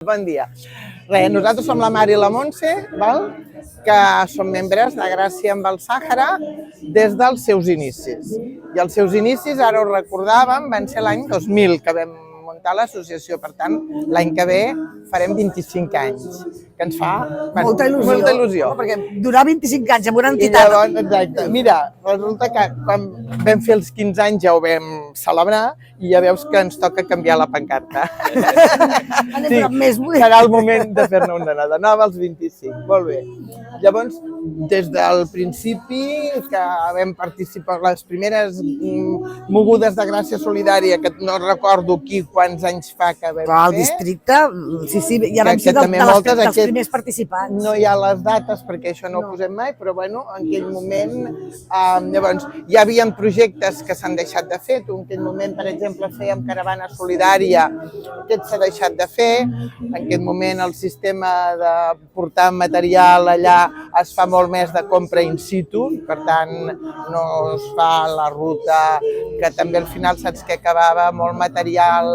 Bon dia. Nosaltres som la Mar i la Montse, que som membres de Gràcia amb el Sàhara des dels seus inicis. I els seus inicis, ara ho recordàvem, van ser l'any 2000 que vam muntar l'associació. Per tant, l'any que ve farem 25 anys, que ens fa molta il·lusió. Perquè durar 25 anys amb una entitat... Llavors, exacte. Mira, resulta que quan vam fer els 15 anys ja ho vam celebrar i ja veus que ens toca canviar la pancarta. Sí, serà el moment de fer-ne una de nova als 25. Molt bé. Llavors, des del principi que vam participar, les primeres mogudes de Gràcia Solidària, que no recordo quants anys fa que vam fer. Al districte, sí, ja vam ser dels primers participants. No hi ha les dates perquè això no ho posem mai, però bueno, en aquell moment, llavors, hi havia projectes que s'han deixat de fer. En aquell moment, per exemple, fèiem caravana solidària, aquest s'ha deixat de fer. En aquest moment el sistema de portar material allà es fa molt més de compra in situ, per tant no es fa la ruta, que també al final saps que acabava molt material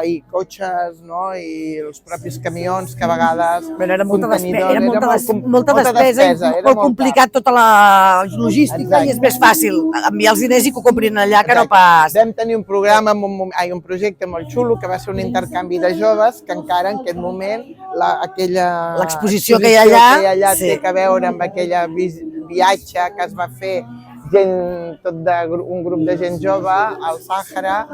i cotxes, no? I els propis camions que a vegades... Era molta despesa i molt complicat tota la logística i és més fàcil enviar els diners i que ho comprin allà que no pas... Vam tenir un programa, un projecte molt xulo que va ser un intercanvi de joves que encara en aquest moment l'exposició que hi ha allà té a veure amb aquella viatge que es va fer un grup de gent jove al Sàhara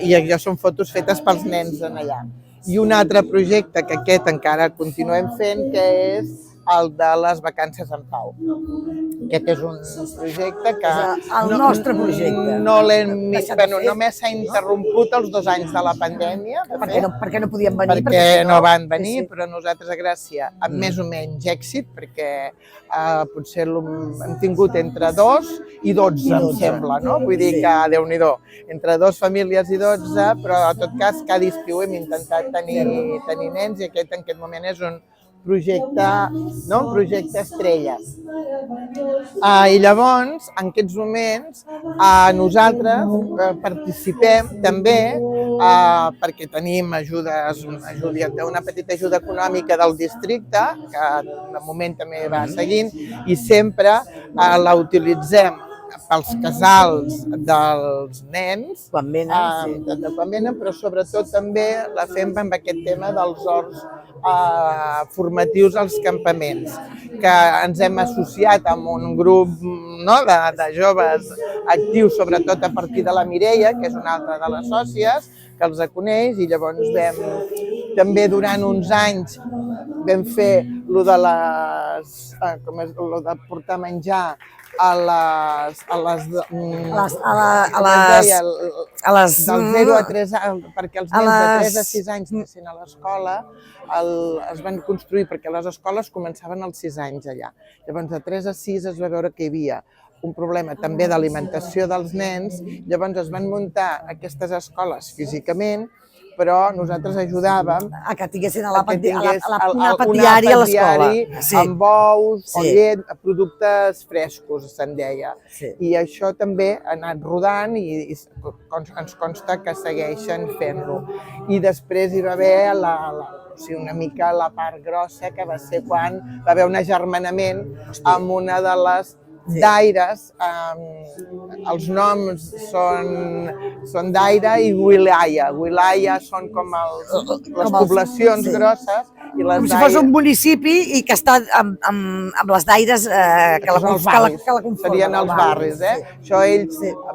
i allò són fotos fetes pels nens allà. I un altre projecte que aquest encara continuem fent, que és el de les vacances en pau. Aquest és un projecte que... El nostre projecte. Només s'ha interromput els 2 anys de la pandèmia. Perquè no podien venir. Perquè no van venir, però nosaltres a Gràcia amb més o menys èxit, perquè potser hem tingut entre 2 i 12, em sembla, no? Vull dir que, Déu-n'hi-do, entre 2 famílies i 12, però en tot cas cada estiu hem intentat tenir nens i aquest en aquest moment és un projecte estrella. I llavors, en aquests moments, nosaltres participem també perquè tenim una petita ajuda econòmica del districte, que de moment també va seguint, i sempre la utilitzem pels casals dels nens, quan venen, però sobretot també la fem amb aquest tema dels horts formatius als campaments, que ens hem associat amb un grup de joves actius, sobretot a partir de la Mireia, que és una altra de les sòcies, que els coneix, i llavors també durant uns anys vam fer el de portar menjar del 0 a 3 anys, perquè els nens de 3 a 6 anys anessin a l'escola, es van construir, perquè les escoles començaven als 6 anys allà. Llavors, de 3 a 6 es va veure que hi havia un problema també d'alimentació dels nens, llavors es van muntar aquestes escoles físicament, però nosaltres ajudàvem a que tinguessin una patiari a l'escola. Amb ous o llet, productes frescos, se'n deia. I això també ha anat rodant i ens consta que segueixen fent-lo. I després hi va haver una mica la part grossa, que va ser quan va haver un agermanament amb una de les Daires. Els noms són Daira i Wilaya. Wilaya són com les poblacions grosses. Com si fos un municipi i que està amb les Daires que la conformen. Serien els barris.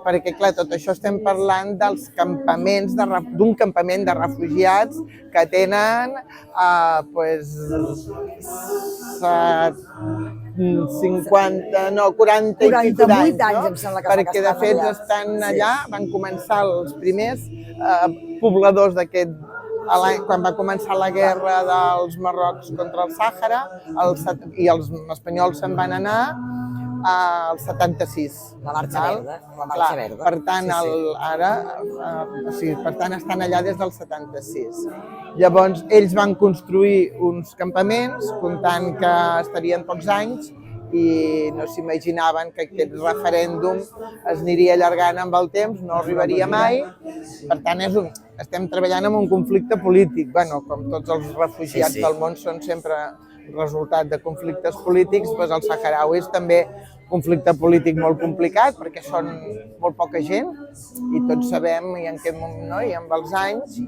Perquè clar, tot això estem parlant dels campaments, d'un campament de refugiats que tenen 48 anys, perquè de fet estan allà, van començar els primers pobladors d'aquest, quan va començar la guerra dels Marrocs contra el Sàhara, i els espanyols se'n van anar al 76. La Marxa Verda. Per tant, estan allà des del 76. Llavors, ells van construir uns campaments, comptant que estarien pocs anys, i no s'imaginaven que aquest referèndum es aniria allargant amb el temps, no arribaria mai. Per tant, estem treballant en un conflicte polític. Bueno, com tots els refugiats del món són sempre resultat de conflictes polítics, doncs els saharauis també conflicte polític molt complicat perquè són molt poca gent i tots sabem, i en aquest moment, no? I amb els anys,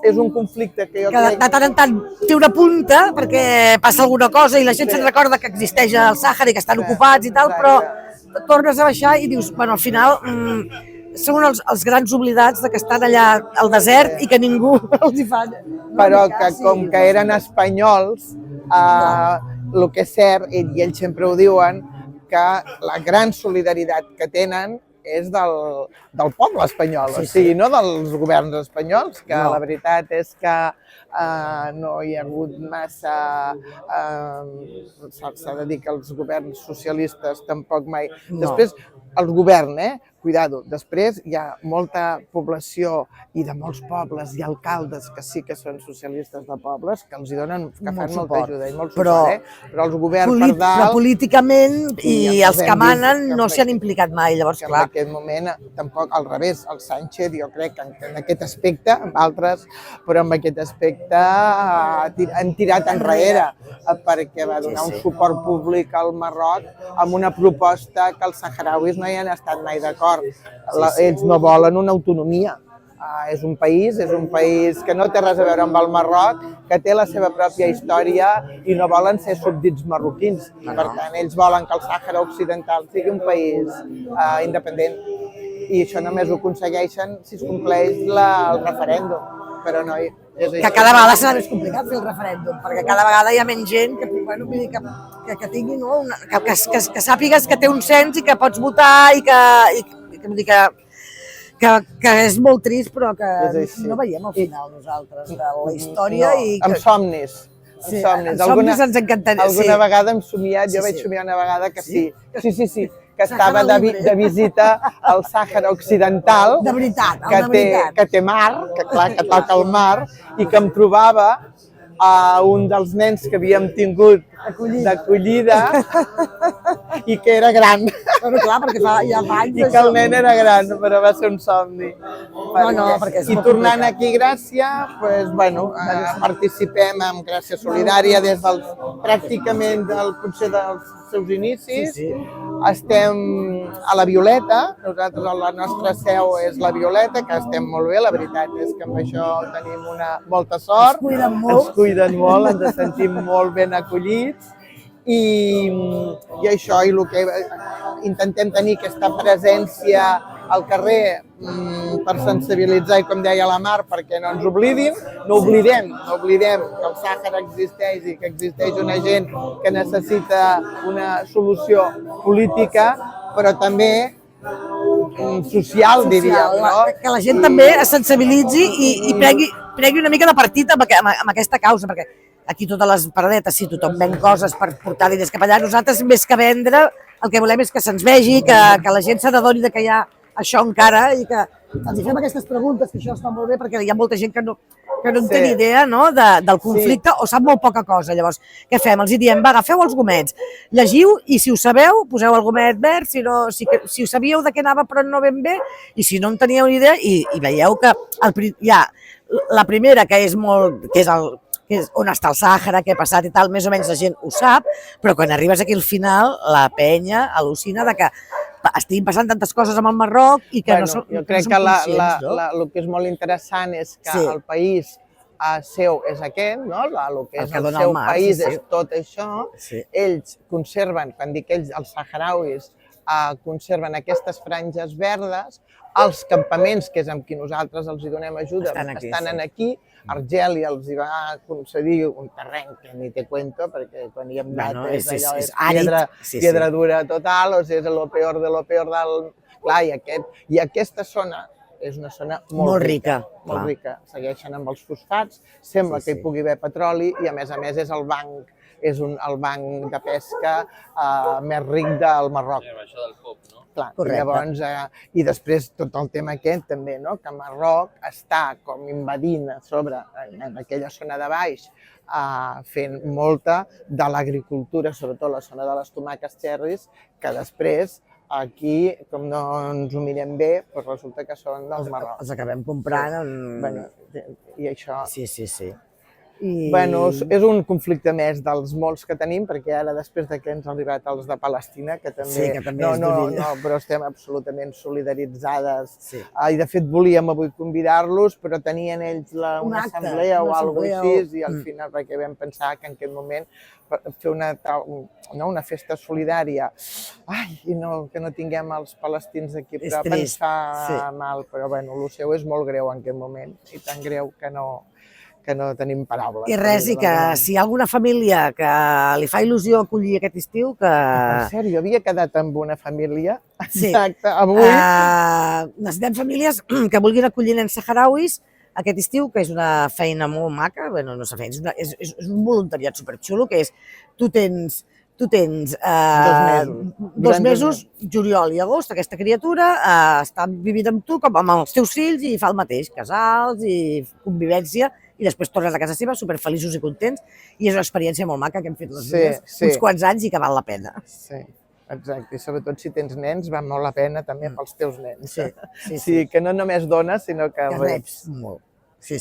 és un conflicte que jo crec... De tant en tant té una punta perquè passa alguna cosa i la gent se'n recorda que existeix el Sàhara i que estan ocupats i tal, però tornes a baixar i dius, bueno, al final són els grans oblidats de que estan allà al desert i que ningú els hi fa. Però que com que eren espanyols, el que és cert, i ells sempre ho diuen, que la gran solidaritat que tenen és del poble espanyol, o sigui, no dels governs espanyols, que la veritat és que no hi ha hagut massa... S'ha de dir que els governs socialistes tampoc mai... Després, el govern, cuidado, després hi ha molta població i de molts pobles i alcaldes que sí que són socialistes de pobles, que els hi donen, que fan molta ajuda i molt suport, però els governs per dalt... Però políticament i els que manen no s'hi han implicat mai, llavors, clar. En aquest moment, tampoc, al revés, el Sánchez, jo crec que en aquest aspecte, amb altres, però en aquest aspecte han tirat enrere, perquè va donar un suport públic al Marroc amb una proposta que els saharauis no hi han estat mai d'acord. Ells no volen una autonomia. És un país que no té res a veure amb el Marroc, que té la seva pròpia història i no volen ser súbdits marroquins. Per tant, ells volen que el Sàhara Occidental sigui un país independent i això només ho aconsegueixen si es compleix el referèndum. Però no, que cada vegada serà més complicat fer el referèndum, perquè cada vegada hi ha menys gent que tingui, que sàpigues que té un cens i que pots votar i que és molt trist, però que no veiem al final nosaltres de la història. Amb somnis. Amb somnis ens encantaria. Alguna vegada hem somiat, jo vaig somiar una vegada que sí, que estava de visita al Sàhara Occidental, de veritat, que té mar, que clar, que toca el mar, i que em trobava un dels nens que havíem tingut d'acollida i que era gran. Però clar, perquè ja fa anys I que el nen era gran, però va ser un somni. I tornant aquí a Gràcia, participem en Gràcia Solidària des pràcticament potser dels seus inicis. Estem a la Violeta, nosaltres la nostra seu és la Violeta, que estem molt bé, la veritat és que amb això tenim molta sort. Ens cuiden molt, ens sentim molt ben acollits i això, i el que intentem tenir aquesta presència al carrer per sensibilitzar i, com deia la Mar, perquè no ens oblidin, no oblidem que el Sàhara existeix i que existeix una gent que necessita una solució política, però també social, diríem, no? Que la gent també es sensibilitzi i pregui una mica de partit amb aquesta causa, perquè aquí totes les paradetes, sí, tothom ven coses per portar diners cap allà. Nosaltres, més que vendre, el que volem és que se'ns vegi, que la gent s'adoni que hi ha això encara i que ens hi fem aquestes preguntes, que això està molt bé, perquè hi ha molta gent que no en té ni idea del conflicte o sap molt poca cosa. Llavors, què fem? Els hi diem, va, agafeu els gomets, llegiu i si ho sabeu, poseu el gomet verd, si ho sabíeu de què anava però no ben bé, i si no en teníeu ni idea, i veieu que hi ha la primera, que és on està el Sàhara, què ha passat i tal, més o menys la gent ho sap, però quan arribes aquí al final, la penya al·lucina de que estiguin passant tantes coses amb el Marroc i que no som conscients. Jo crec que el que és molt interessant és que el país seu és aquest, no? El que és el seu país és tot això. Ells conserven, quan dic ells, els saharauis, conserven aquestes franges verdes, els campaments, que és amb qui nosaltres els donem ajuda, estan aquí. Argèlia els va concedir un terreny que ni te cuento, perquè quan hi hem anat és piedra dura total, o sigui, és el peor de lo peor del... Clar, i aquesta zona és una zona Molt rica, molt clar. rica. Segueixen amb els fosfats, sembla Sí, que sí. hi pugui haver petroli i a més és el banc de pesca més ric del Marroc. Això del pop, no? Clar, Correcte. i llavors, i després tot el tema aquest també, no? Que Marroc està com invadint a sobre, en aquella zona de baix, fent molta de l'agricultura, sobretot la zona de les tomaques cherries, que després aquí, com no ens ho mirem bé, doncs resulta que són del Marroc. Els acabem comprant. Bueno, i això... Sí. Bueno, és un conflicte més dels molts que tenim, perquè ara després que ens han arribat els de Palestina, que també... Sí, que també no, és no, durillo. no, però estem absolutament solidaritzades. Sí. I de fet volíem avui convidar-los, però tenien ells Un una acte, assemblea o una alguna cosa assemblea així, i al final perquè vam pensar que en aquest moment fer una festa solidària, i que no tinguem els palestins aquí, És però trist, pensar sí. mal, però bueno, el seu és molt greu en aquest moment, i tan greu que no tenim paraules. I res, i que si hi ha alguna família que li fa il·lusió acollir aquest estiu, que... En sèrio, havia quedat amb una família, Sí. exacte, avui. Necessitem famílies que vulguin acollir nens saharauis aquest estiu, que és una feina molt maca, bueno, no sé, és un voluntariat superxulo, que és, tu tens 2 mesos, juliol i agost, aquesta criatura està vivint amb tu com amb els teus fills i fa el mateix, casals i convivència, i després tornes a casa seva superfeliços i contents, i és una experiència molt maca que hem fet les dues uns quants anys i que val la pena. Sí, exacte, i sobretot si tens nens, val molt la pena també pels teus nens. Sí. Sí, que no només dones, sinó que reps. Molt. Sí.